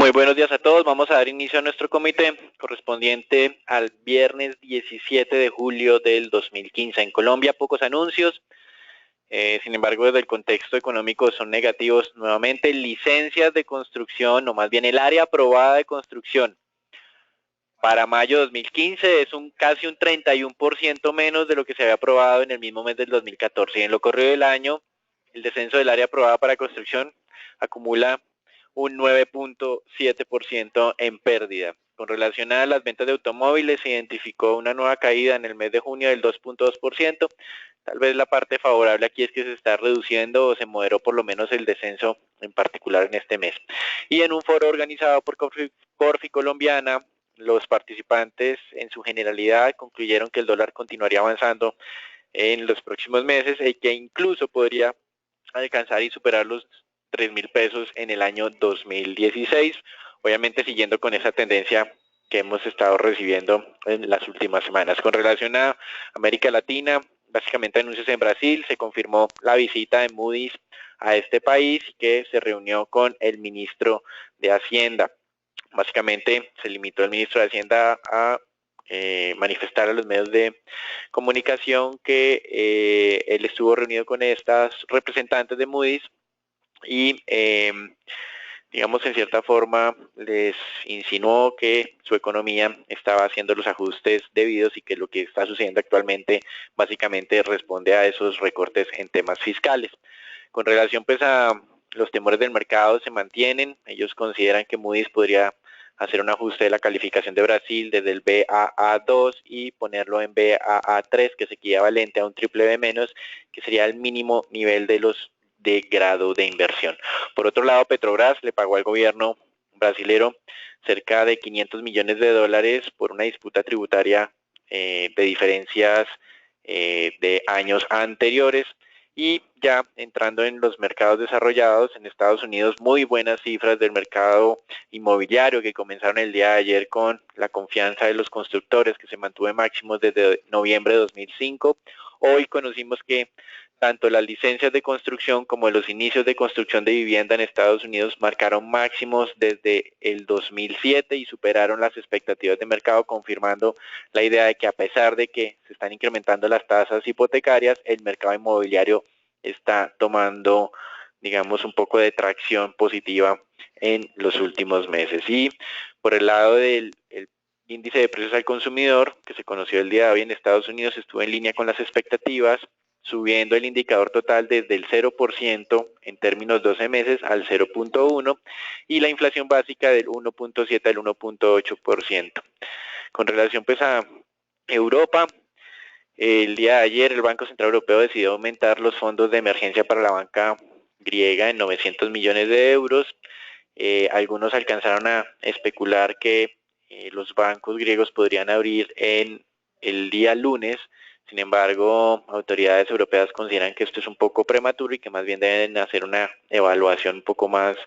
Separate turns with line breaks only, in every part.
Muy buenos días a todos. Vamos a dar inicio a nuestro comité correspondiente al viernes 17 de julio del 2015. En Colombia, pocos anuncios. Sin embargo, desde el contexto económico son negativos nuevamente. Licencias de construcción, o más bien el área aprobada de construcción para mayo de 2015 es casi un 31% menos de lo que se había aprobado en el mismo mes del 2014. Y en lo corrido del año, el descenso del área aprobada para construcción acumula un 9.7% en pérdida. Con relación a las ventas de automóviles, se identificó una nueva caída en el mes de junio del 2.2%. Tal vez la parte favorable aquí es que se está reduciendo o se moderó por lo menos el descenso en particular en este mes. Y en un foro organizado por Corfi Colombiana, los participantes en su generalidad concluyeron que el dólar continuaría avanzando en los próximos meses y que incluso podría alcanzar y superar los 3.000 pesos en el año 2016, obviamente siguiendo con esa tendencia que hemos estado recibiendo en las últimas semanas. Con relación a América Latina, básicamente anuncios en Brasil, se confirmó la visita de Moody's a este país que se reunió con el ministro de Hacienda. Básicamente se limitó el ministro de Hacienda a manifestar a los medios de comunicación que él estuvo reunido con estas representantes de Moody's y digamos en cierta forma les insinuó que su economía estaba haciendo los ajustes debidos y que lo que está sucediendo actualmente básicamente responde a esos recortes en temas fiscales. Con relación pues a los temores del mercado se mantienen, ellos consideran que Moody's podría hacer un ajuste de la calificación de Brasil desde el Baa2 y ponerlo en Baa3, que es equivalente a un triple B menos, que sería el mínimo nivel de grado de inversión. Por otro lado, Petrobras le pagó al gobierno brasilero cerca de 500 millones de dólares por una disputa tributaria de diferencias de años anteriores. Y ya entrando en los mercados desarrollados, en Estados Unidos, muy buenas cifras del mercado inmobiliario que comenzaron el día de ayer con la confianza de los constructores que se mantuvo en máximos desde noviembre de 2005. Hoy conocimos que tanto las licencias de construcción como los inicios de construcción de vivienda en Estados Unidos marcaron máximos desde el 2007 y superaron las expectativas de mercado, confirmando la idea de que a pesar de que se están incrementando las tasas hipotecarias, el mercado inmobiliario está tomando, digamos, un poco de tracción positiva en los últimos meses. Y por el lado del índice de precios al consumidor, que se conoció el día de hoy en Estados Unidos, estuvo en línea con las expectativas, subiendo el indicador total desde el 0% en términos 12 meses al 0.1% y la inflación básica del 1.7 al 1.8%. Con relación pues a Europa, el día de ayer el Banco Central Europeo decidió aumentar los fondos de emergencia para la banca griega en 900 millones de euros. Algunos alcanzaron a especular que los bancos griegos podrían abrir en el día lunes. Sin embargo, autoridades europeas consideran que esto es un poco prematuro y que más bien deben hacer una evaluación un poco más,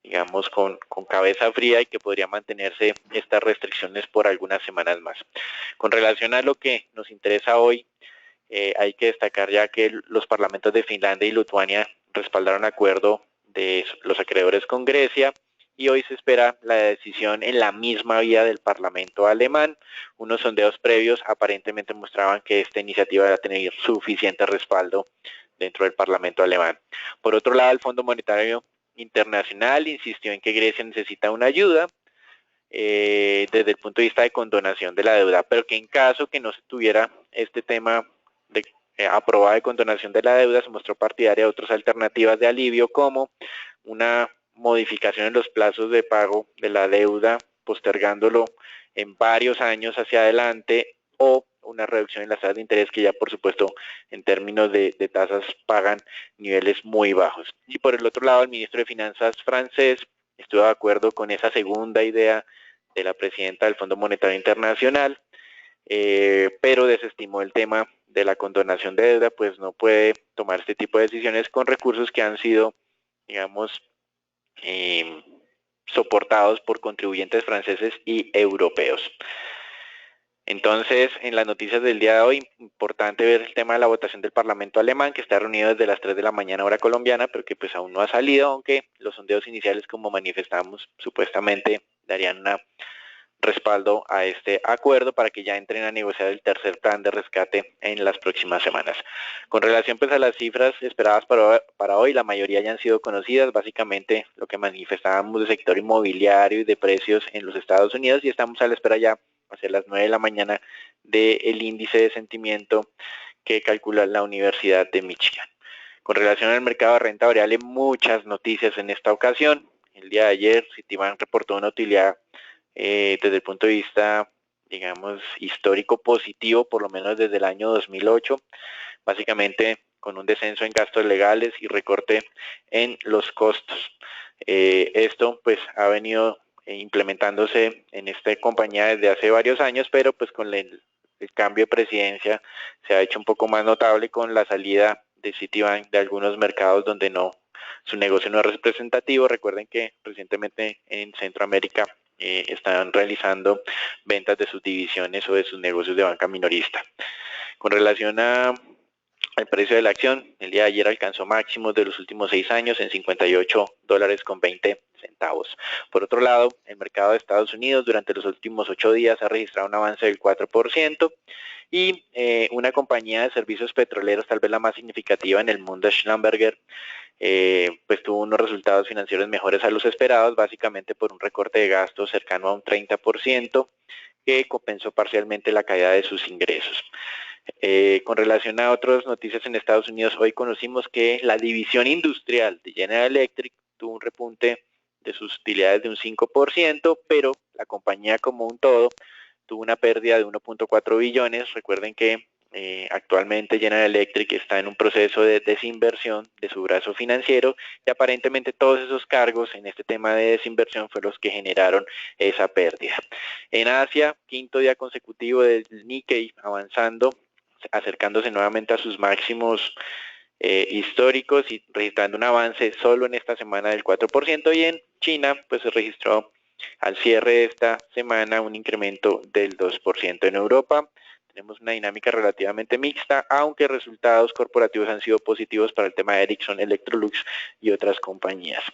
digamos, con cabeza fría y que podría mantenerse estas restricciones por algunas semanas más. Con relación a lo que nos interesa hoy, hay que destacar ya que los parlamentos de Finlandia y Lituania respaldaron acuerdo de los acreedores con Grecia y hoy se espera la decisión en la misma vía del Parlamento alemán. Unos sondeos previos aparentemente mostraban que esta iniciativa va a tener suficiente respaldo dentro del Parlamento alemán. Por otro lado, el Fondo Monetario Internacional insistió en que Grecia necesita una ayuda desde el punto de vista de condonación de la deuda, pero que en caso que no se tuviera este tema de aprobada de condonación de la deuda, se mostró partidaria de otras alternativas de alivio como una modificación en los plazos de pago de la deuda, postergándolo en varios años hacia adelante, o una reducción en las tasas de interés que ya por supuesto en términos de tasas pagan niveles muy bajos. Y por el otro lado, el ministro de Finanzas francés estuvo de acuerdo con esa segunda idea de la presidenta del Fondo Monetario Internacional, pero desestimó el tema de la condonación de deuda, pues no puede tomar este tipo de decisiones con recursos que han sido, digamos, soportados por contribuyentes franceses y europeos. Entonces, en las noticias del día de hoy, importante ver el tema de la votación del Parlamento alemán, que está reunido desde las 3 de la mañana hora colombiana, pero que pues aún no ha salido, aunque los sondeos iniciales, como manifestamos, supuestamente darían un respaldo a este acuerdo para que ya entren a negociar el tercer plan de rescate en las próximas semanas. Con relación pues a las cifras esperadas para hoy, la mayoría ya han sido conocidas, básicamente lo que manifestábamos del sector inmobiliario y de precios en los Estados Unidos, y estamos a la espera ya hacia las 9 de la mañana del índice de sentimiento que calcula la Universidad de Michigan. Con relación al mercado de renta variable, muchas noticias en esta ocasión. El día de ayer, Citibank reportó una utilidad desde el punto de vista, digamos, histórico positivo, por lo menos desde el año 2008, básicamente con un descenso en gastos legales y recorte en los costos. Esto pues ha venido implementándose en esta compañía desde hace varios años, pero pues con el cambio de presidencia se ha hecho un poco más notable con la salida de Citibank de algunos mercados donde su negocio no es representativo. Recuerden que recientemente en Centroamérica están realizando ventas de sus divisiones o de sus negocios de banca minorista. Con relación al precio de la acción, el día de ayer alcanzó máximos de los últimos 6 años en $58.20. Por otro lado, el mercado de Estados Unidos durante los últimos 8 días ha registrado un avance del 4%, y una compañía de servicios petroleros, tal vez la más significativa en el mundo, Schlumberger, pues tuvo unos resultados financieros mejores a los esperados, básicamente por un recorte de gastos cercano a un 30%, que compensó parcialmente la caída de sus ingresos. Con relación a otras noticias en Estados Unidos, hoy conocimos que la división industrial de General Electric tuvo un repunte de sus utilidades de un 5%, pero la compañía como un todo tuvo una pérdida de 1.4 billones. Recuerden que actualmente General Electric está en un proceso de desinversión de su brazo financiero, y aparentemente todos esos cargos en este tema de desinversión fueron los que generaron esa pérdida. En Asia, quinto día consecutivo del Nikkei avanzando, acercándose nuevamente a sus máximos históricos y registrando un avance solo en esta semana del 4%, y en China pues se registró al cierre de esta semana un incremento del 2%. En Europa tenemos una dinámica relativamente mixta, aunque resultados corporativos han sido positivos para el tema de Ericsson, Electrolux y otras compañías.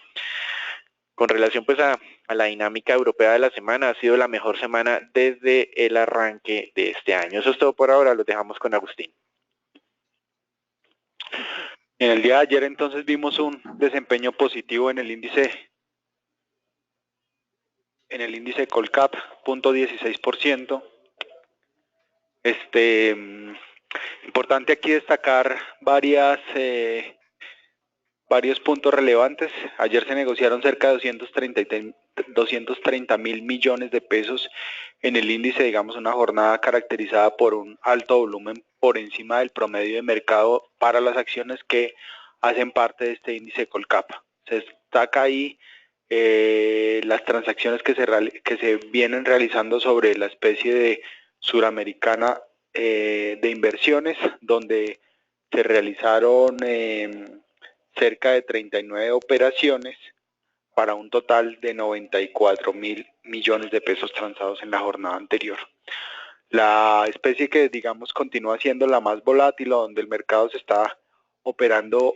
Con relación pues a la dinámica europea de la semana, ha sido la mejor semana desde el arranque de este año. Eso es todo por ahora, los dejamos con Agustín.
En el día de ayer entonces vimos un desempeño positivo en el índice Colcap, 0.16%. Importante aquí destacar varios puntos relevantes. Ayer se negociaron cerca de 230 mil millones de pesos en el índice, digamos una jornada caracterizada por un alto volumen por encima del promedio de mercado para las acciones que hacen parte de este índice Colcap. Se destaca ahí las transacciones que se vienen realizando sobre la especie de suramericana de inversiones, donde se realizaron cerca de 39 operaciones para un total de 94 mil millones de pesos transados en la jornada anterior. La especie que digamos continúa siendo la más volátil, donde el mercado se está operando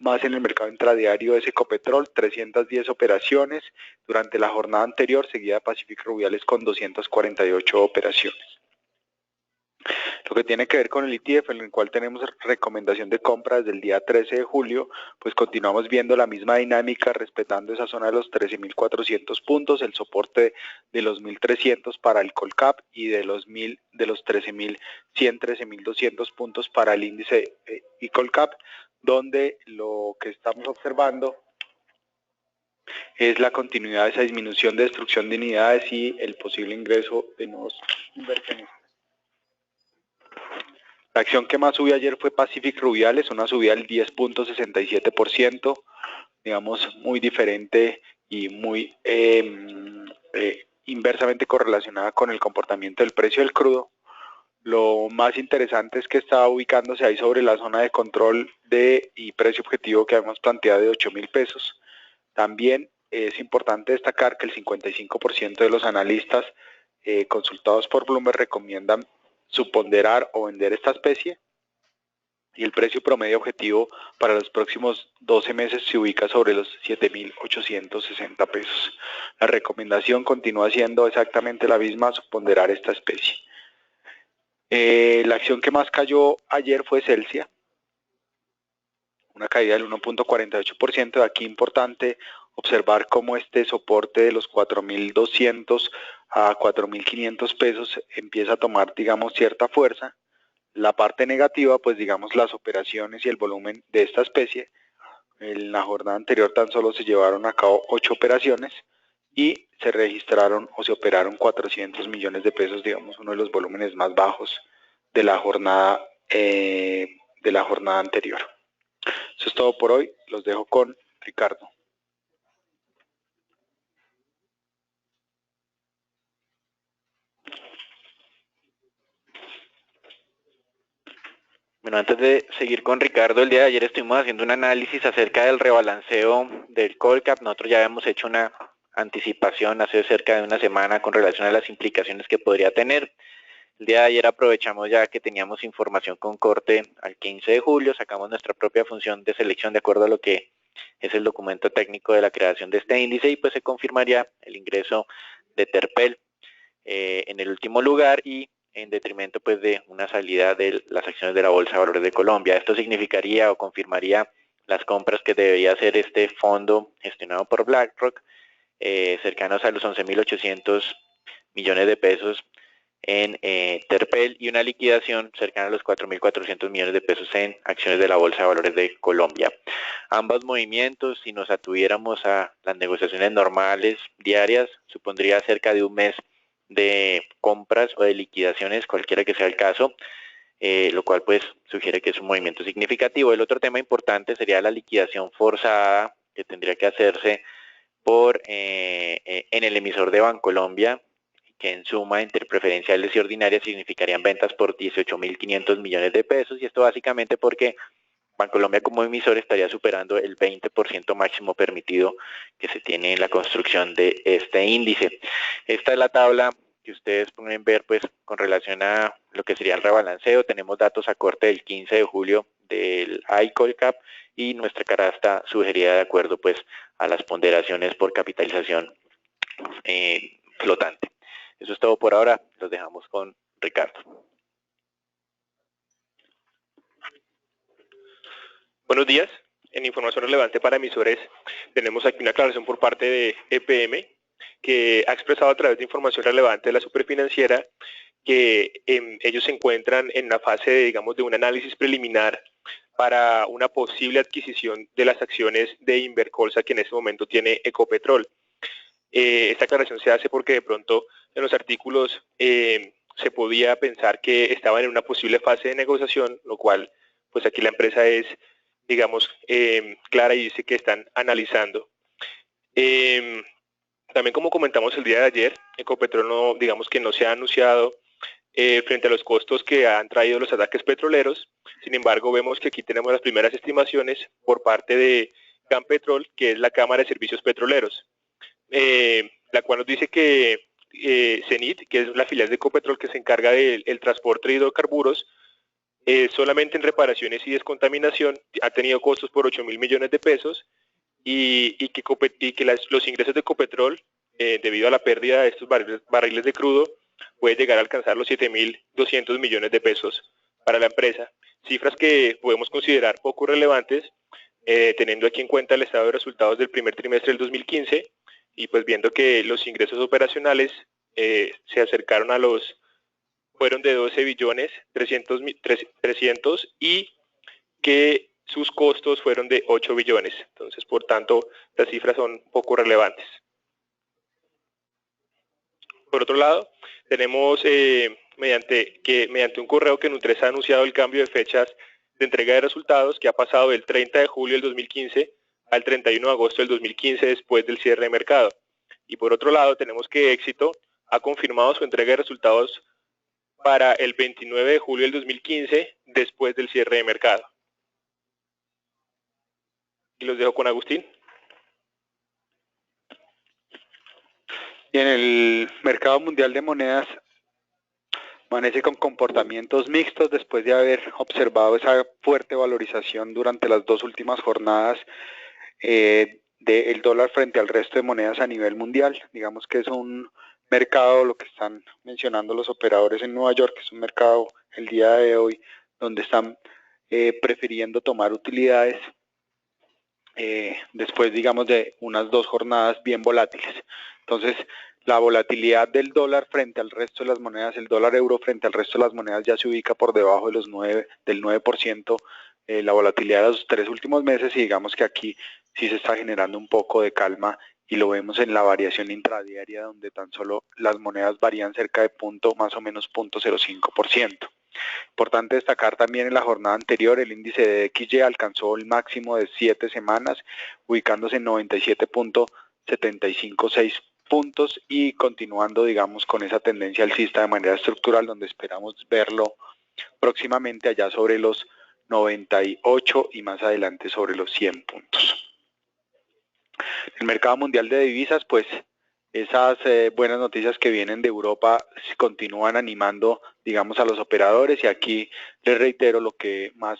más en el mercado intradiario, es Ecopetrol, 310 operaciones durante la jornada anterior, seguida de Pacific Rubiales con 248 operaciones. Lo que tiene que ver con el ETF, en el cual tenemos recomendación de compra desde el día 13 de julio, pues continuamos viendo la misma dinámica, respetando esa zona de los 13.400 puntos, el soporte de los 1.300 para el Colcap y de los 13.100, 13.200 puntos para el índice Colcap, donde lo que estamos observando es la continuidad de esa disminución de destrucción de unidades y el posible ingreso de nuevos inversionistas. La acción que más subió ayer fue Pacific Rubiales, una subida del 10.67%, digamos muy diferente y muy inversamente correlacionada con el comportamiento del precio del crudo. Lo más interesante es que está ubicándose ahí sobre la zona de control y precio objetivo que habíamos planteado de 8.000 pesos. También es importante destacar que el 55% de los analistas consultados por Bloomberg recomiendan subponderar o vender esta especie, y el precio promedio objetivo para los próximos 12 meses se ubica sobre los 7.860 pesos. La recomendación continúa siendo exactamente la misma, subponderar esta especie. La acción que más cayó ayer fue Celsia, una caída del 1.48%. Aquí importante observar cómo este soporte de los 4.200 a 4.500 pesos empieza a tomar, digamos, cierta fuerza. La parte negativa, pues digamos, las operaciones y el volumen de esta especie. En la jornada anterior tan solo se llevaron a cabo 8 operaciones y se registraron o se operaron 400 millones de pesos, digamos, uno de los volúmenes más bajos de la jornada anterior. Eso es todo por hoy. Los dejo con Ricardo.
Bueno, antes de seguir con Ricardo, el día de ayer estuvimos haciendo un análisis acerca del rebalanceo del Colcap. Nosotros ya habíamos hecho una anticipación hace cerca de una semana con relación a las implicaciones que podría tener. El día de ayer aprovechamos ya que teníamos información con corte al 15 de julio, sacamos nuestra propia función de selección de acuerdo a lo que es el documento técnico de la creación de este índice, y pues se confirmaría el ingreso de Terpel en el último lugar y en detrimento pues de una salida de las acciones de la Bolsa de Valores de Colombia. Esto significaría o confirmaría las compras que debería hacer este fondo gestionado por BlackRock, cercanos a los 11.800 millones de pesos en Terpel, y una liquidación cercana a los 4.400 millones de pesos en acciones de la Bolsa de Valores de Colombia. Ambos movimientos, si nos atuviéramos a las negociaciones normales diarias, supondría cerca de un mes de compras o de liquidaciones, cualquiera que sea el caso, lo cual pues sugiere que es un movimiento significativo. El otro tema importante sería la liquidación forzada que tendría que hacerse en el emisor de Bancolombia, que en suma entre preferenciales y ordinarias significarían ventas por 18.500 millones de pesos, y esto básicamente porque Bancolombia como emisor estaría superando el 20% máximo permitido que se tiene en la construcción de este índice. Esta es la tabla que ustedes pueden ver pues con relación a lo que sería el rebalanceo. Tenemos datos a corte del 15 de julio del iColcap y nuestra canasta sugerida de acuerdo pues a las ponderaciones por capitalización flotante. Eso es todo por ahora, los dejamos con Ricardo.
Buenos días. En información relevante para emisores, tenemos aquí una aclaración por parte de EPM, que ha expresado a través de información relevante de la superfinanciera que ellos se encuentran en la fase de, digamos, de un análisis preliminar para una posible adquisición de las acciones de Invercolsa que en este momento tiene Ecopetrol. Esta aclaración se hace porque de pronto en los artículos se podía pensar que estaban en una posible fase de negociación, lo cual pues aquí la empresa es, digamos, clara y dice que están analizando. También como comentamos el día de ayer, Ecopetrol no, digamos que no se ha anunciado frente a los costos que han traído los ataques petroleros. Sin embargo, vemos que aquí tenemos las primeras estimaciones por parte de Campetrol, que es la Cámara de Servicios Petroleros, la cual nos dice que CENIT, que es la filial de Ecopetrol que se encarga del transporte de hidrocarburos, solamente en reparaciones y descontaminación ha tenido costos por 8.000 millones de pesos, y que los ingresos de Ecopetrol, debido a la pérdida de estos barriles de crudo, puede llegar a alcanzar los 7.200 millones de pesos para la empresa. Cifras que podemos considerar poco relevantes, teniendo aquí en cuenta el estado de resultados del primer trimestre del 2015, y pues viendo que los ingresos operacionales se acercaron fueron de 12 billones 300 y que sus costos fueron de 8 billones. Entonces, por tanto, las cifras son poco relevantes. Por otro lado, tenemos mediante un correo que Nutresa ha anunciado el cambio de fechas de entrega de resultados, que ha pasado del 30 de julio del 2015 al 31 de agosto del 2015 después del cierre de mercado. Y por otro lado, tenemos que Éxito ha confirmado su entrega de resultados para el 29 de julio del 2015 después del cierre de mercado. Y los dejo con Agustín.
Y en el mercado mundial de monedas amanece con comportamientos mixtos después de haber observado esa fuerte valorización durante las dos últimas jornadas del dólar frente al resto de monedas a nivel mundial. Digamos que es un mercado, lo que están mencionando los operadores en Nueva York, es un mercado el día de hoy donde están prefiriendo tomar utilidades después, digamos, de unas dos jornadas bien volátiles. Entonces, la volatilidad del dólar frente al resto de las monedas, el dólar euro frente al resto de las monedas ya se ubica por debajo de del 9%, la volatilidad de los 3 últimos meses, y digamos que aquí sí se está generando un poco de calma y lo vemos en la variación intradiaria, donde tan solo las monedas varían cerca de más o menos 0.05%. Importante destacar también en la jornada anterior, el índice de XY alcanzó el máximo de 7 semanas, ubicándose en 97.756 puntos y continuando, digamos, con esa tendencia alcista de manera estructural, donde esperamos verlo próximamente allá sobre los 98 y más adelante sobre los 100 puntos. El mercado mundial de divisas, pues esas buenas noticias que vienen de Europa continúan animando, digamos, a los operadores, y aquí les reitero, lo que más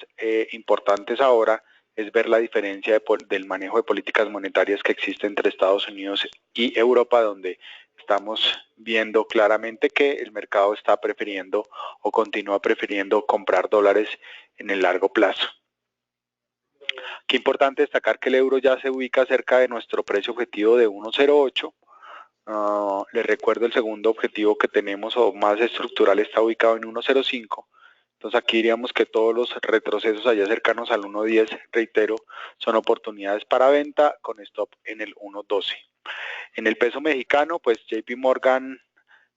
importante es ahora es ver la diferencia del manejo de políticas monetarias que existe entre Estados Unidos y Europa, donde estamos viendo claramente que el mercado está prefiriendo o continúa prefiriendo comprar dólares en el largo plazo. Qué importante destacar que el euro ya se ubica cerca de nuestro precio objetivo de 1.08. Les recuerdo, el segundo objetivo que tenemos o más estructural está ubicado en 1.05. Entonces aquí diríamos que todos los retrocesos allá cercanos al 1.10, reitero, son oportunidades para venta con stop en el 1.12. En el peso mexicano, pues JP Morgan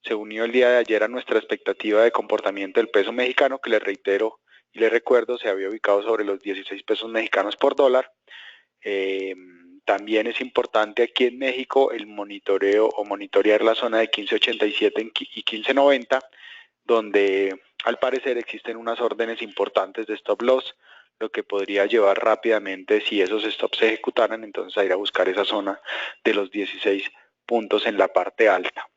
se unió el día de ayer a nuestra expectativa de comportamiento del peso mexicano, que les reitero y les recuerdo se había ubicado sobre los 16 pesos mexicanos por dólar. También es importante aquí en México el monitoreo o monitorear la zona de 15.87 y 15.90, donde al parecer existen unas órdenes importantes de stop loss, lo que podría llevar rápidamente, si esos stops se ejecutaran, entonces a ir a buscar esa zona de los 16 puntos en la parte alta.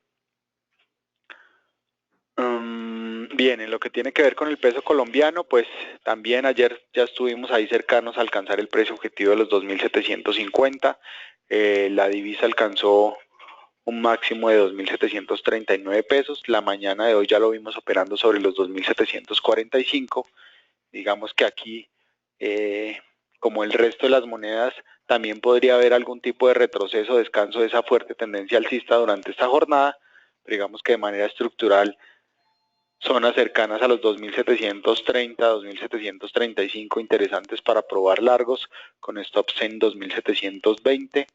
Bien, en lo que tiene que ver con el peso colombiano, pues también ayer ya estuvimos ahí cercanos a alcanzar el precio objetivo de los 2.750. La divisa alcanzó un máximo de 2.739 pesos. La mañana de hoy ya lo vimos operando sobre los 2.745. Digamos que aquí, como el resto de las monedas, también podría haber algún tipo de retroceso, descanso de esa fuerte tendencia alcista durante esta jornada, pero digamos que de manera estructural, zonas cercanas a los 2.730, 2.735 interesantes para probar largos, con stops en 2.720.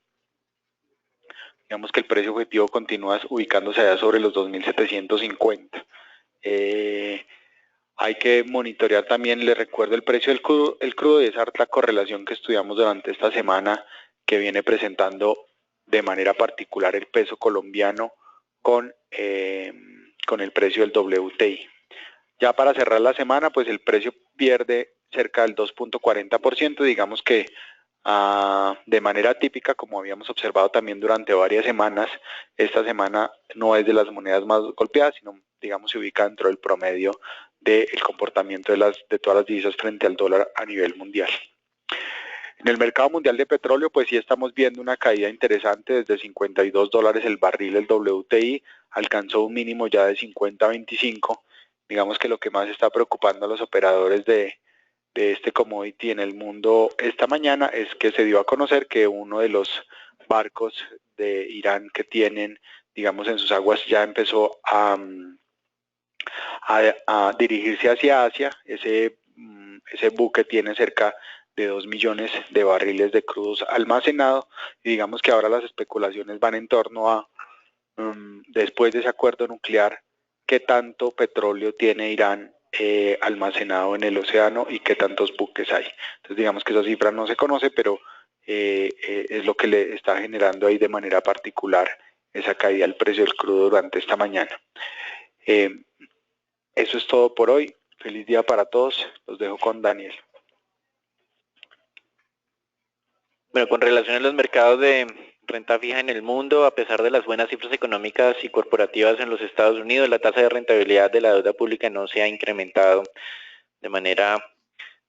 Digamos que el precio objetivo continúa ubicándose allá sobre los 2.750. Hay que monitorear también, les recuerdo, el precio del crudo y esa alta correlación que estudiamos durante esta semana, que viene presentando de manera particular el peso colombiano con el precio del WTI. Ya para cerrar la semana, pues el precio pierde cerca del 2.40%, digamos que de manera típica, como habíamos observado también durante varias semanas, esta semana no es de las monedas más golpeadas, sino, digamos, se ubica dentro del promedio del comportamiento de todas las divisas frente al dólar a nivel mundial. En el mercado mundial de petróleo, pues sí estamos viendo una caída interesante desde $52 el barril. El WTI alcanzó un mínimo ya de 50.25. Digamos que lo que más está preocupando a los operadores de este commodity en el mundo esta mañana es que se dio a conocer que uno de los barcos de Irán que tienen, digamos, en sus aguas ya empezó a dirigirse hacia Asia. Ese buque tiene cerca de 2 millones de barriles de crudos almacenados, y digamos que ahora las especulaciones van en torno a, después de ese acuerdo nuclear, qué tanto petróleo tiene Irán almacenado en el océano y qué tantos buques hay. Entonces digamos que esa cifra no se conoce, pero es lo que le está generando ahí de manera particular esa caída del precio del crudo durante esta mañana. Eso es todo por hoy. Feliz día para todos. Los dejo con Daniel.
Bueno, con relación a los mercados de renta fija en el mundo, a pesar de las buenas cifras económicas y corporativas en los Estados Unidos, la tasa de rentabilidad de la deuda pública no se ha incrementado de manera,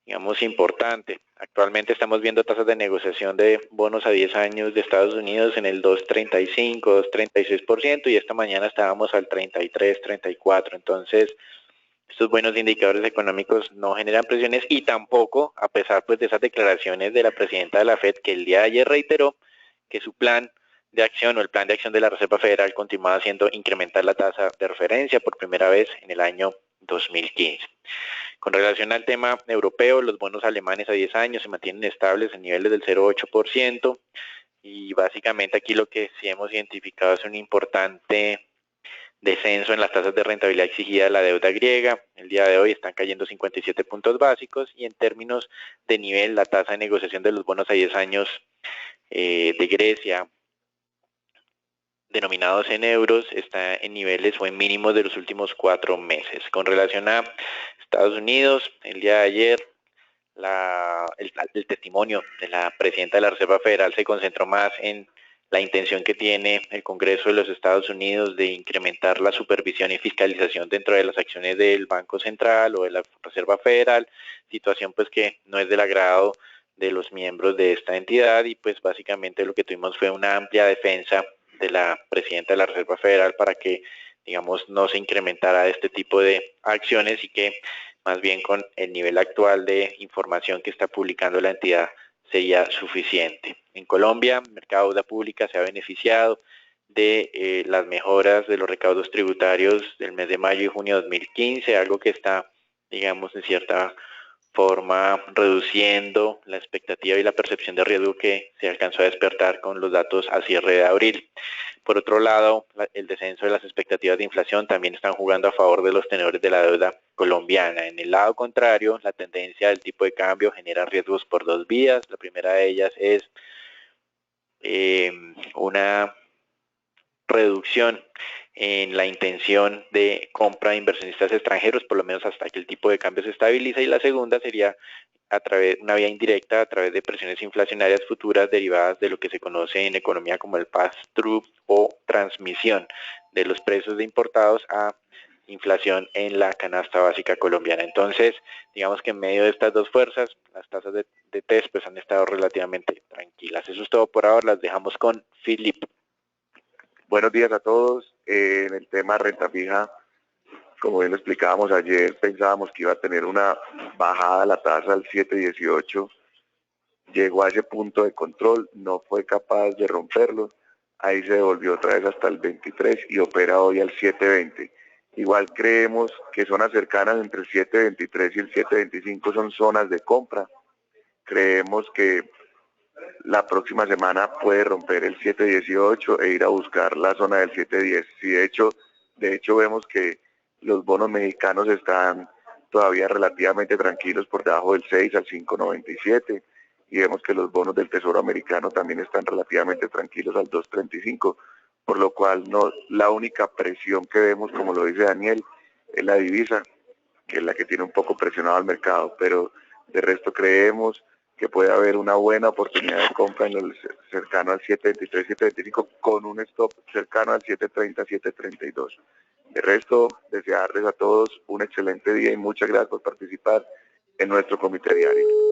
digamos, importante. Actualmente estamos viendo tasas de negociación de bonos a 10 años de Estados Unidos en el 2.35, 2.36%, y esta mañana estábamos al 33, 34. Entonces, estos buenos indicadores económicos no generan presiones, y tampoco, a pesar pues de esas declaraciones de la presidenta de la Fed, que el día de ayer reiteró que su plan de acción o el plan de acción de la Reserva Federal continuaba siendo incrementar la tasa de referencia por primera vez en el año 2015. Con relación al tema europeo, los bonos alemanes a 10 años se mantienen estables en niveles del 0,8%, y básicamente aquí lo que sí hemos identificado es un importante descenso en las tasas de rentabilidad exigida de la deuda griega. El día de hoy están cayendo 57 puntos básicos, y en términos de nivel, la tasa de negociación de los bonos a 10 años de Grecia, denominados en euros, está en niveles o en mínimos de los últimos 4 meses. Con relación a Estados Unidos, el día de ayer el testimonio de la presidenta de la Reserva Federal se concentró más en la intención que tiene el Congreso de los Estados Unidos de incrementar la supervisión y fiscalización dentro de las acciones del Banco Central o de la Reserva Federal, situación pues que no es del agrado de los miembros de esta entidad, y pues básicamente lo que tuvimos fue una amplia defensa de la presidenta de la Reserva Federal para que, digamos, no se incrementara este tipo de acciones, y que más bien con el nivel actual de información que está publicando la entidad sería suficiente. En Colombia, el mercado de deuda pública se ha beneficiado de las mejoras de los recaudos tributarios del mes de mayo y junio de 2015, algo que está, digamos, en cierta forma reduciendo la expectativa y la percepción de riesgo que se alcanzó a despertar con los datos a cierre de abril. Por otro lado, el descenso de las expectativas de inflación también están jugando a favor de los tenedores de la deuda colombiana. En el lado contrario, la tendencia del tipo de cambio genera riesgos por dos vías. La primera de ellas es una reducción en la intención de compra de inversionistas extranjeros, por lo menos hasta que el tipo de cambio se estabiliza, y la segunda sería a través una vía indirecta a través de presiones inflacionarias futuras derivadas de lo que se conoce en economía como el pass-through o transmisión de los precios de importados a inflación en la canasta básica colombiana. Entonces, digamos que en medio de estas dos fuerzas, las tasas de TES pues han estado relativamente tranquilas. Eso es todo por ahora, las dejamos con Philip.
Buenos días a todos. En el tema renta fija, como bien lo explicábamos ayer, pensábamos que iba a tener una bajada la tasa al 7.18. Llegó a ese punto de control, no fue capaz de romperlo. Ahí se devolvió otra vez hasta el 23 y opera hoy al 7.20. Igual creemos que zonas cercanas entre el 7.23 y el 7.25 son zonas de compra. Creemos que la próxima semana puede romper el 7.18 e ir a buscar la zona del 7.10. Sí, de hecho vemos que los bonos mexicanos están todavía relativamente tranquilos por debajo del 6 al 5.97, y vemos que los bonos del Tesoro americano también están relativamente tranquilos al 2.35, por lo cual no, la única presión que vemos, como lo dice Daniel, es la divisa, que es la que tiene un poco presionado al mercado, pero de resto creemos que puede haber una buena oportunidad de compra en lo cercano al 7.23, 7.25, con un stop cercano al 7.30, 7.32. De resto, desearles a todos un excelente día y muchas gracias por participar en nuestro comité diario.